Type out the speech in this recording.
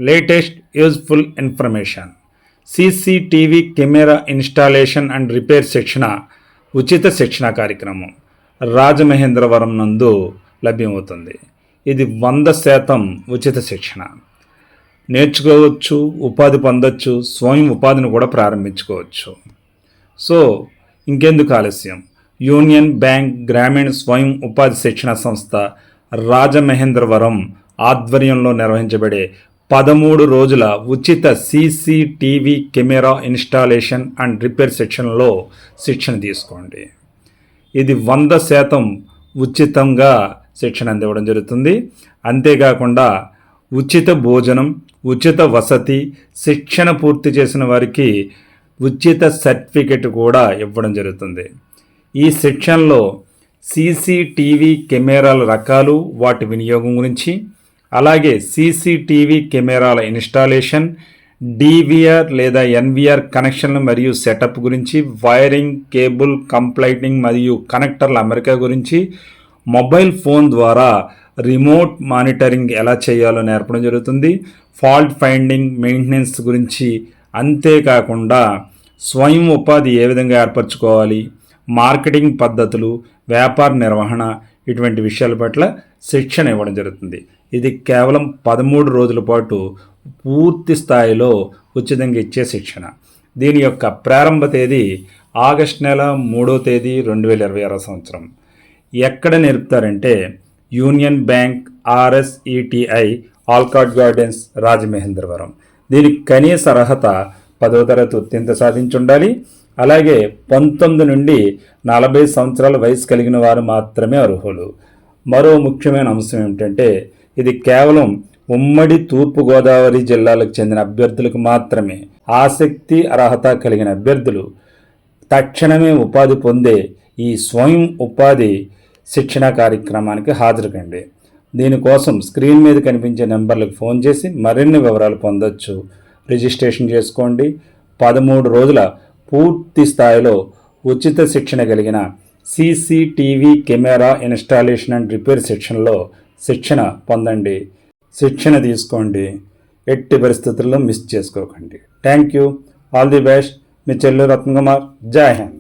Latest useful information. CCTV camera installation and repair శిక్షణ ఉచిత శిక్షణ కార్యక్రమం రాజమహేంద్రవరం నందు లభ్యమవుతుంది. ఇది 100% ఉచిత శిక్షణ. నేర్చుకోవచ్చు, ఉపాధి పొందొచ్చు, స్వయం ఉపాధిని కూడా ప్రారంభించుకోవచ్చు. సో ఇంకెందుకు ఆలస్యం, యూనియన్ బ్యాంక్ గ్రామీణ స్వయం ఉపాధి శిక్షణ సంస్థ రాజమహేంద్రవరం ఆధ్వర్యంలో నిర్వహించబడే 13 రోజుల ఉచిత CCTV camera installation and repair శిక్షణలో శిక్షణ తీసుకోండి. ఇది 100% ఉచితంగా శిక్షణ అందివ్వడం జరుగుతుంది. అంతేకాకుండా ఉచిత భోజనం, ఉచిత వసతి, శిక్షణ పూర్తి చేసిన వారికి ఉచిత సర్టిఫికెట్ కూడా ఇవ్వడం జరుగుతుంది. ఈ శిక్షణలో సీసీటీవీ కెమెరాల రకాలు, వాటి వినియోగం గురించి, అలాగే సీసీటీవీ కెమెరాల ఇన్స్టాలేషన్, డివిఆర్ లేదా ఎన్విఆర్ కనెక్షన్లు మరియు సెటప్ గురించి, వైరింగ్, కేబుల్ కంప్లైంటింగ్ మరియు కనెక్టర్ల అమరిక గురించి, మొబైల్ ఫోన్ ద్వారా రిమోట్ మానిటరింగ్ ఎలా చేయాలో నేర్పడం జరుగుతుంది. ఫాల్ట్ ఫైండింగ్, మెయింటెనెన్స్ గురించి, అంతేకాకుండా స్వయం ఉపాధి ఏ విధంగా ఏర్పరచుకోవాలి, మార్కెటింగ్ పద్ధతులు, వ్యాపార నిర్వహణ, ఇటువంటి విషయాల పట్ల శిక్షణ ఇవ్వడం జరుగుతుంది. ఇది కేవలం 13 రోజుల పాటు పూర్తి స్థాయిలో ఉచితంగా ఇచ్చే శిక్షణ. దీని యొక్క ప్రారంభ తేదీ ఆగస్టు నెల 3వ తేదీ 2026 సంవత్సరం. ఎక్కడ నేర్పుతారంటే Union Bank RSETI Alcot Gardens Rajamahendravaram. దీనికి కనీస అర్హత 10వ తరగతి ఉత్తీర్ణత సాధించి ఉండాలి. అలాగే 19 నుండి 40 సంవత్సరాల వయసు కలిగిన వారు మాత్రమే అర్హులు. మరో ముఖ్యమైన అంశం ఏమిటంటే ఇది కేవలం ఉమ్మడి తూర్పుగోదావరి జిల్లాలకు చెందిన అభ్యర్థులకు మాత్రమే. ఆసక్తి, అర్హత కలిగిన అభ్యర్థులు తక్షణమే ఉపాధి పొందే ఈ స్వయం ఉపాధి శిక్షణ కార్యక్రమానికి హాజరు కండి. దీనికోసం స్క్రీన్ మీద కనిపించే నెంబర్లకు ఫోన్ చేసి మరిన్ని వివరాలు పొందొచ్చు. రిజిస్ట్రేషన్ చేసుకోండి. 13 రోజుల పూర్తి స్థాయిలో ఉచిత శిక్షణ కలిగిన CCTV camera installation and repair శిక్షణలో శిక్షణ పొందండి. శిక్షణ తీసుకోండి. ఎట్టి పరిస్థితుల్లో మిస్ చేసుకోకండి. Thank you. All the best. మీ చెల్లెలు రత్నకుమార్. జై హింద్.